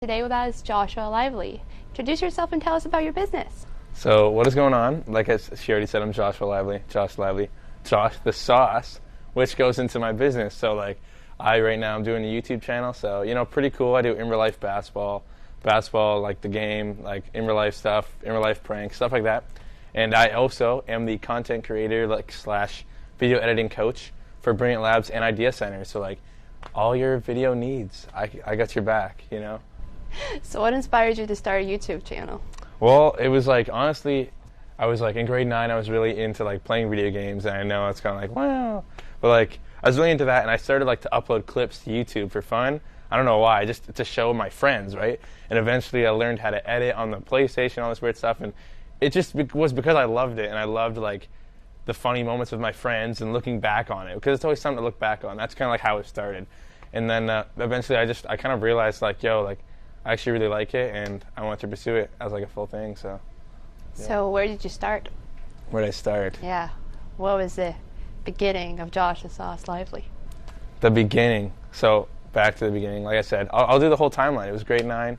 today with us Joshua Lively. Introduce yourself and tell us about your business. So what is going on? Like she already said, I'm Joshua Lively, Josh the Sauce, which goes into my business. So like right now I'm doing a YouTube channel, so pretty cool. I do in real life basketball like the game, like in real life stuff, in real life pranks, stuff like that. And I also am the content creator slash video editing coach for Brilliant Labs and Idea Center. So like all your video needs, I got your back, So what inspired you to start a YouTube channel? Well, it was like, honestly, I was like in grade 9, I was really into like playing video games, and I know it's kind of like, wow, but like I was really into that, and I started like to upload clips to YouTube for fun. I don't know why, just to show my friends, right? And eventually I learned how to edit on the PlayStation, all this weird stuff, and it just was because I loved it, and I loved like the funny moments with my friends and looking back on it, because it's always something to look back on. That's kind of like how it started. And then eventually I kind of realized like, I actually really like it, and I want to pursue it as like a full thing. So yeah. So where did you start? Where did I start? Yeah. What was the beginning of Josh the Sauce Lively? The beginning. So back to the beginning. Like I said, I'll do the whole timeline. It was grade 9,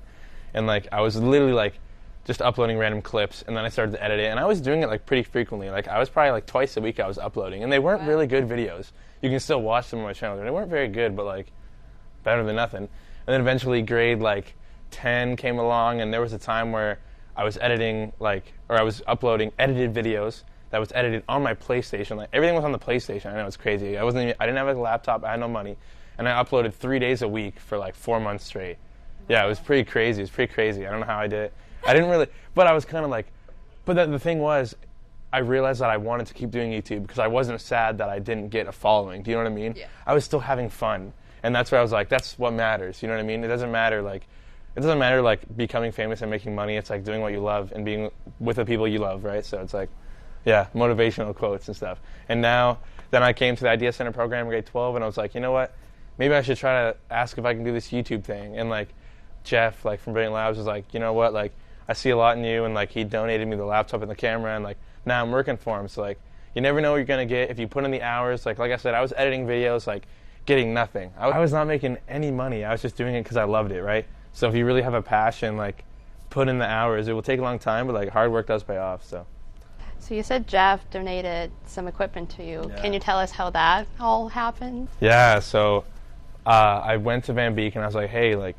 and like I was literally like just uploading random clips, and then I started to edit it, and I was doing it like pretty frequently. Like I was probably like twice a week I was uploading, and they weren't really good videos. You can still watch them on my channel. They weren't very good, but like better than nothing. And then eventually grade like 10 came along, and there was a time where I was editing I was uploading edited videos that was edited on my PlayStation. Like everything was on the PlayStation. I know it's crazy. I didn't have a laptop. I had no money, and I uploaded 3 days a week for like 4 months straight. Yeah, it was pretty crazy. I don't know how I did it. I didn't really, but I was kind of like, but the thing was, I realized that I wanted to keep doing YouTube because I wasn't sad that I didn't get a following. Do you know what I mean? Yeah. I was still having fun, and that's where I was like, that's what matters. You know what I mean? It doesn't matter like becoming famous and making money. It's like doing what you love and being with the people you love, right? So it's like, yeah, motivational quotes and stuff. And then I came to the Idea Center program in grade 12, and I was like, you know what? Maybe I should try to ask if I can do this YouTube thing. And like Jeff, like from Brilliant Labs, was like, you know what? Like I see a lot in you, and like he donated me the laptop and the camera, and like now I'm working for him. So like you never know what you're gonna get if you put in the hours. Like I said, I was editing videos, like getting nothing. I was not making any money. I was just doing it because I loved it, right? So if you really have a passion, like put in the hours. It will take a long time, but like hard work does pay off. So you said Jeff donated some equipment to you. Yeah. Can you tell us how that all happened? Yeah, so I went to Van Beek, and I was like, hey, like,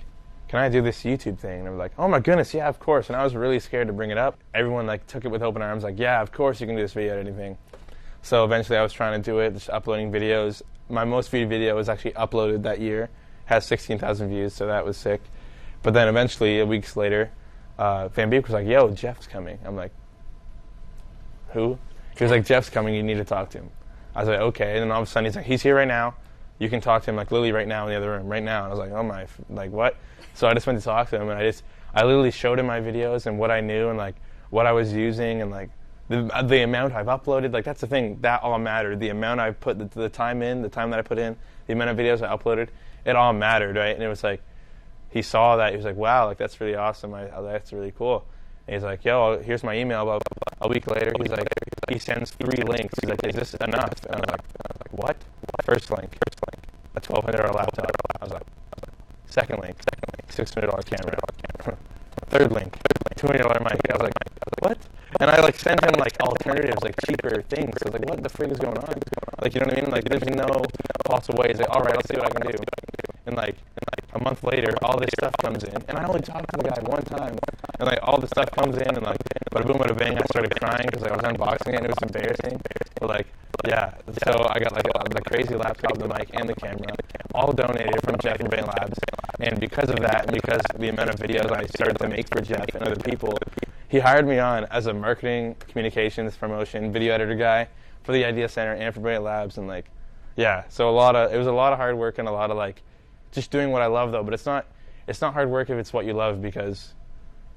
can I do this YouTube thing? And they were like, oh my goodness, yeah, of course. And I was really scared to bring it up. Everyone like took it with open arms, like, yeah, of course you can do this video editing thing. So eventually I was trying to do it, just uploading videos. My most viewed video was actually uploaded that year. Has 16,000 views, so that was sick. But then eventually, weeks later, Van Beek was like, yo, Jeff's coming. I'm like, who? He was like, Jeff's coming, you need to talk to him. I was like, okay. And then all of a sudden he's like, he's here right now. You can talk to him, like literally right now in the other room, right now. And I was like, oh my, like what? So I just went to talk to him, and I literally showed him my videos and what I knew and like what I was using and like the amount I've uploaded. Like that's the thing, that all mattered. The amount I put, the time that I put in, the amount of videos I uploaded, it all mattered, right? And it was like, he saw that, he was like, wow, like that's really awesome, that's really cool. And he's like, yo, here's my email, blah, blah, blah. A week later, he's like, he sends 3 links. He's like, is this enough? And I was like, what? First link, a $1,200 laptop. I was like, second link, $600 camera. Third link, $200 mic. I was like, what? And I like sent him like alternatives, like cheaper things. I was like, what the frig is going on? Like, you know what I mean? Like, there's no possible way. He's like, all right, let's see what I can do. And like a month later, all this stuff comes in, and I only talked to the guy one time, and like all this stuff comes in, and like bada boom, bada bang, I started crying because I was unboxing it, and it was embarrassing. But like, yeah, so I got like the crazy laptop, the mic, and the camera, all donated from Jeff and Brilliant Labs. And because of that, and because the amount of videos I started to make for Jeff and other people, he hired me on as a marketing, communications, promotion, video editor guy for the Idea Center and for Brilliant Labs. And like, yeah, so it was a lot of hard work and a lot of like just doing what I love though. But it's not hard work if it's what you love, because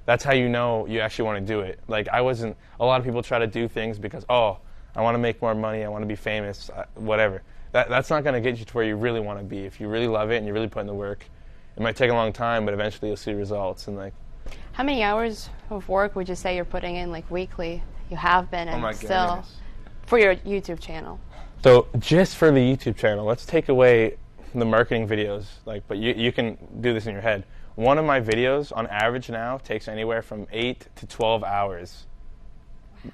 that's how you know you actually want to do it. Like a lot of people try to do things because, oh, I want to make more money, I want to be famous, whatever. That's not going to get you to where you really want to be. If you really love it and you really put in the work, it might take a long time, but eventually you'll see results. And like, how many hours of work would you say you're putting in like weekly? You have been, and still for your YouTube channel. So just for the YouTube channel, let's take away the marketing videos. Like, but you can do this in your head. one of my videos on average now takes anywhere from 8 to 12 hours. Wow.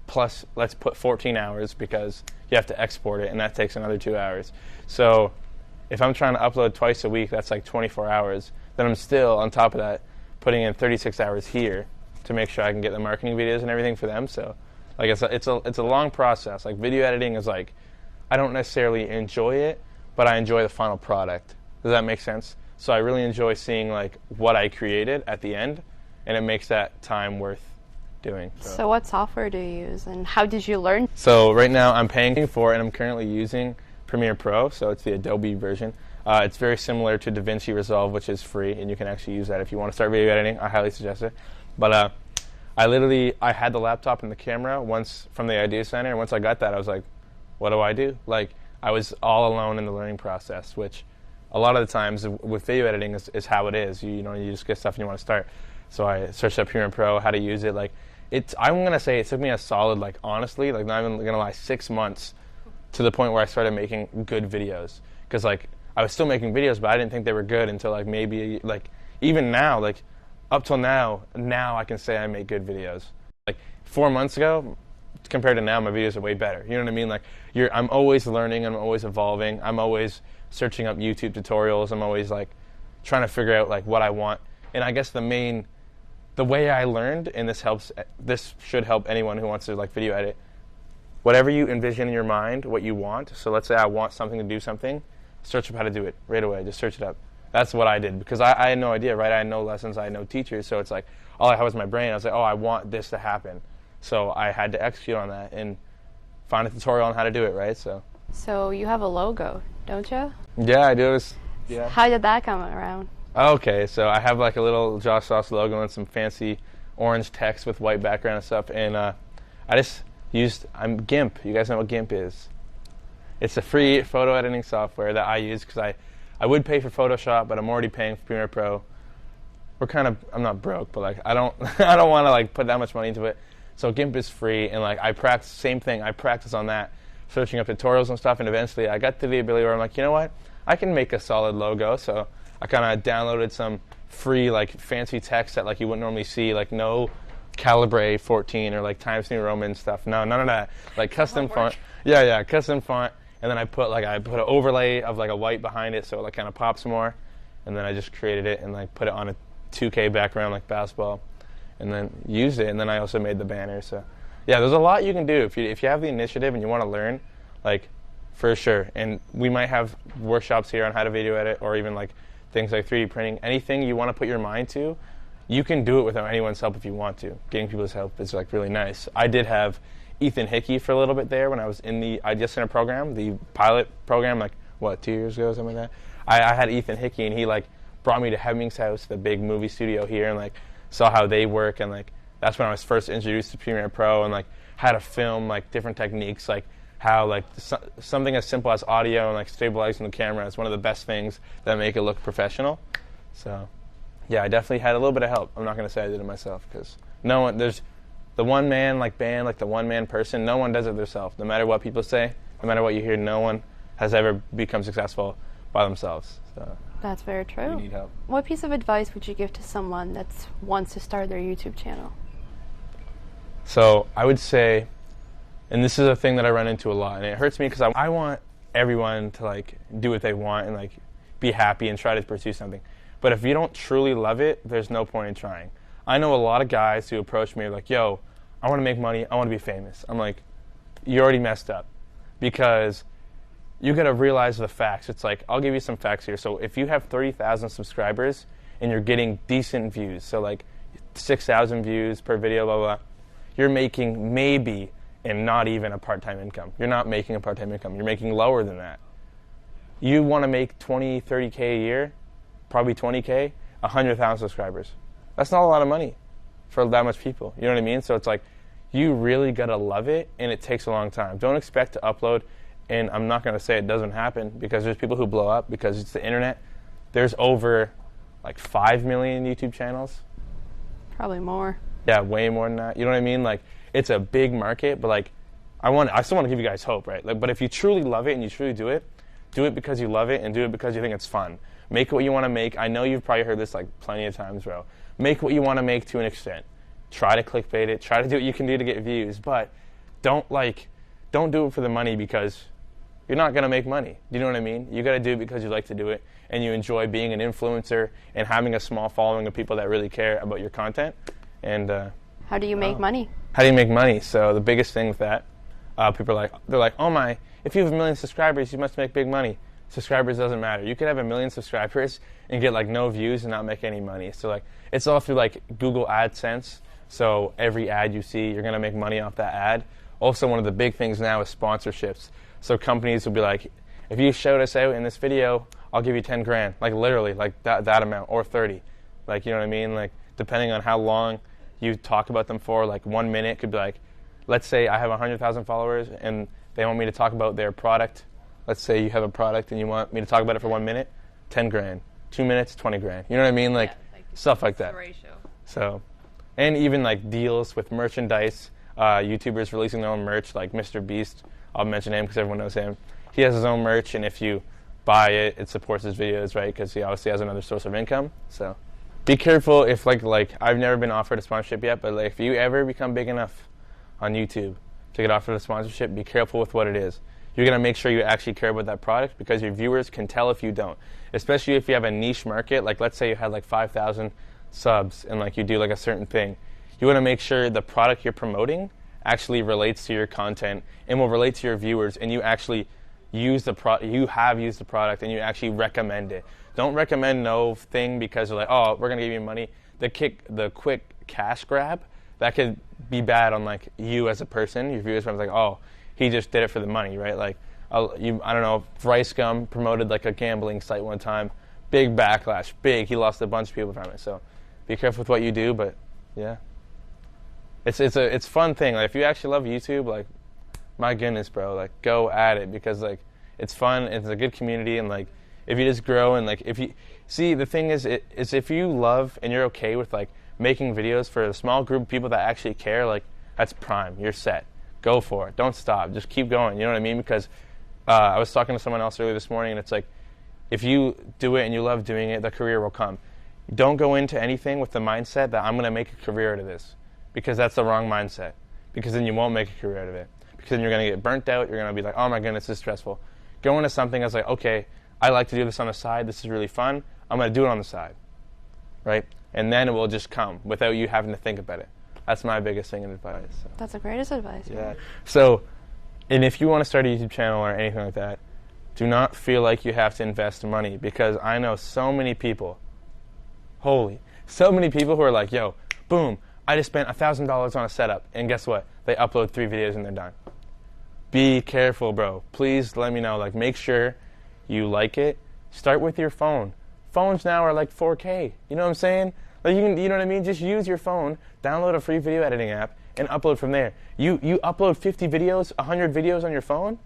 Plus, let's put 14 hours because you have to export it, and that takes another 2 hours. So if I'm trying to upload twice a week, that's like 24 hours. Then I'm still, on top of that, putting in 36 hours here to make sure I can get the marketing videos and everything for them. So like it's a long process. Like video editing is like, I don't necessarily enjoy it, but I enjoy the final product. Does that make sense? So I really enjoy seeing like what I created at the end, and it makes that time worth doing. So what software do you use, and how did you learn? So right now I'm paying for it, and I'm currently using Premiere Pro, so it's the Adobe version. It's very similar to DaVinci Resolve, which is free, and you can actually use that if you want to start video editing. I highly suggest it. But I had the laptop and the camera once from the Idea Center, and once I got that, I was like, what do I do? Like, I was all alone in the learning process, which a lot of the times with video editing is how it is. You know, you just get stuff and you want to start. So I searched up Premiere Pro, how to use it. Like, I'm gonna say it took me a solid, like, honestly, like, not even gonna lie, 6 months to the point where I started making good videos. Because like I was still making videos, but I didn't think they were good until like maybe like even now, like up till now I can say I make good videos. Like 4 months ago compared to now, my videos are way better. You know what I mean? Like I'm always learning, I'm always evolving, I'm always searching up YouTube tutorials, I'm always like trying to figure out like what I want. And I guess the way I learned, and this should help anyone who wants to like video edit, whatever you envision in your mind, what you want. So let's say I want something to do something, search up how to do it right away. Just search it up. That's what I did because I had no idea, right? I had no lessons, I had no teachers. So it's like all I had was my brain. I was like, oh, I want this to happen. So I had to execute on that and find a tutorial on how to do it, right? So you have a logo, don't you? Yeah, I do. Yeah. How did that come around? Okay, so I have like a little JoshTheSauce logo and some fancy orange text with white background and stuff. And I just I'm GIMP. You guys know what GIMP is? It's a free photo editing software that I use because I would pay for Photoshop, but I'm already paying for Premiere Pro. I'm not broke, but like I don't want to like put that much money into it. So GIMP is free, and like I practice on that, searching up tutorials and stuff, and eventually I got to the ability where I'm like, you know what? I can make a solid logo. So I kind of downloaded some free like fancy text that like you wouldn't normally see, like no Calibre 14 or like Times New Roman stuff. No, none of that. Like custom font. Yeah, custom font. And then I put an overlay of like a white behind it so it like kind of pops more. And then I just created it and like put it on a 2K background like basketball, and then used it. And then I also made the banner. So yeah, there's a lot you can do if you have the initiative and you want to learn, like for sure. And we might have workshops here on how to video edit, or even like things like 3D printing. Anything you want to put your mind to, you can do it without anyone's help if you want to. Getting people's help is like really nice. I did have Ethan Hickey for a little bit there when I was in the Idea Center program, the pilot program, like 2 years ago, something like that. I had Ethan Hickey, and he like brought me to Hemming's house, the big movie studio here, and like saw how they work, and like that's when I was first introduced to Premiere Pro, and like how to film like different techniques, like how like something as simple as audio and like stabilizing the camera is one of the best things that make it look professional. So yeah, I definitely had a little bit of help. I'm not going to say I did it myself, because no one, there's the one man like band, like the one man person, no one does it themselves. No matter what people say, no matter what you hear, no one has ever become successful by themselves. So that's very true. You need help. What piece of advice would you give to someone that wants to start their YouTube channel? So I would say, and this is a thing that I run into a lot, and it hurts me because I want everyone to like do what they want and like be happy and try to pursue something. But if you don't truly love it, there's no point in trying. I know a lot of guys who approach me like, yo, I want to make money, I want to be famous. I'm like, you already messed up, because you got to realize the facts. It's like, I'll give you some facts here. So if you have 30,000 subscribers and you're getting decent views, so like 6,000 views per video, blah, blah, blah, you're making maybe and not even a part-time income. You're not making a part-time income. You're making lower than that. You want to make 20, 30K a year, probably 20K, 100,000 subscribers. That's not a lot of money for that much people. You know what I mean? So it's like, you really got to love it, and it takes a long time. Don't expect to upload, and I'm not going to say it doesn't happen, because there's people who blow up because it's the internet. There's over like 5 million YouTube channels. Probably more. Yeah, way more than that. You know what I mean? Like, it's a big market, but like, I still want to give you guys hope, right? Like, but if you truly love it and you truly do it because you love it and do it because you think it's fun. Make what you want to make. I know you've probably heard this like plenty of times, bro. Make what you want to make to an extent. Try to clickbait it. Try to do what you can do to get views, but don't do it for the money, because you're not going to make money. Do you know what I mean? You got to do it because you like to do it and you enjoy being an influencer and having a small following of people that really care about your content. And how do you make money? How do you make money? So the biggest thing with that, people are like, oh my, if you have 1 million subscribers, you must make big money. Subscribers doesn't matter. You could have 1 million subscribers and get like no views and not make any money. So like it's all through like Google AdSense. So every ad you see, you're gonna make money off that ad. Also, one of the big things now is sponsorships. So companies will be like, if you shout us out in this video, I'll give you 10 grand. Like literally, like that amount, or 30. Like, you know what I mean? Like depending on how long you talk about them for, like 1 minute could be like, let's say I have 100,000 followers and they want me to talk about their product. Let's say you have a product and you want me to talk about it for 1 minute, 10 grand. 2 minutes, 20 grand. You know what I mean? Like stuff like that. So, and even like deals with merchandise. YouTubers releasing their own merch, like Mr. Beast. I'll mention him because everyone knows him. He has his own merch, and if you buy it, it supports his videos, right? Because he obviously has another source of income. So be careful if like I've never been offered a sponsorship yet, but like if you ever become big enough on YouTube to get offered a sponsorship, be careful with what it is. You're gonna make sure you actually care about that product, because your viewers can tell if you don't. Especially if you have a niche market, like let's say you had like 5,000 subs and like you do like a certain thing. You want to make sure the product you're promoting actually relates to your content and will relate to your viewers, and you actually use the you have used the product and you actually recommend it. Don't recommend no thing because you're like, oh, we're gonna give you money. The quick cash grab, that could be bad on like you as a person. Your viewers are like, oh, he just did it for the money, right? Like I don't know, Rice Gum promoted like a gambling site one time, big backlash, he lost a bunch of people from it. So be careful with what you do, but yeah. It's a fun thing. Like if you actually love YouTube, like my goodness, bro, like go at it, because like it's fun. It's a good community, and like if you just grow and like if you see, the thing is if you love and you're okay with like making videos for a small group of people that actually care, like that's prime. You're set. Go for it. Don't stop. Just keep going. You know what I mean? Because I was talking to someone else earlier this morning, and it's like if you do it and you love doing it, the career will come. Don't go into anything with the mindset that I'm going to make a career out of this. Because that's the wrong mindset. Because then you won't make a career out of it. Because then you're going to get burnt out. You're going to be like, oh my goodness, this is stressful. Go into something as like, okay, I like to do this on the side. This is really fun. I'm going to do it on the side. Right? And then it will just come without you having to think about it. That's my biggest thing in advice. So. That's the greatest advice. Yeah. So, and if you want to start a YouTube channel or anything like that, do not feel like you have to invest money. Because I know so many people, so many people who are like, yo, boom, I just spent $1,000 on a setup, and guess what? They upload 3 videos and they're done. Be careful, bro. Please let me know. Like, make sure you like it. Start with your phone. Phones now are like 4K. You know what I'm saying? Like you know what I mean? Just use your phone, download a free video editing app, and upload from there. You upload 50 videos, 100 videos on your phone,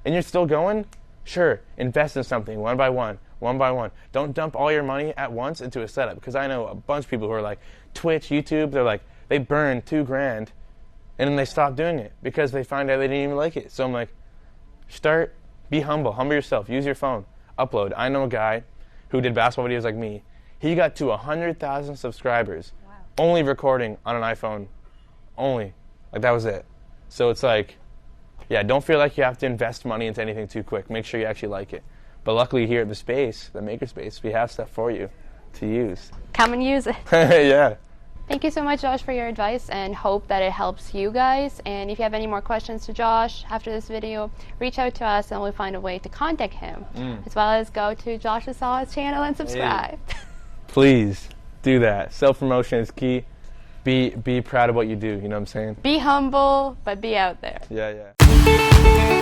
and you're still going? Sure, invest in something one by one. Don't dump all your money at once into a setup, because I know a bunch of people who are like Twitch, YouTube, they're like, they burn $2 grand and then they stop doing it because they find out they didn't even like it. So I'm like, be humble yourself, use your phone, upload. I know a guy who did basketball videos like me. He got to 100,000 subscribers, only recording on an iPhone, only. Like that was it. So it's like, yeah, don't feel like you have to invest money into anything too quick. Make sure you actually like it. But luckily here at the Makerspace, we have stuff for you to use. Come and use it. Yeah. Thank you so much, Josh, for your advice, and hope that it helps you guys. And if you have any more questions to Josh after this video, reach out to us and we'll find a way to contact him, as well as go to JoshTheSauce channel and subscribe. Hey. Please do that. Self-promotion is key. Be proud of what you do, you know what I'm saying? Be humble, but be out there. Yeah.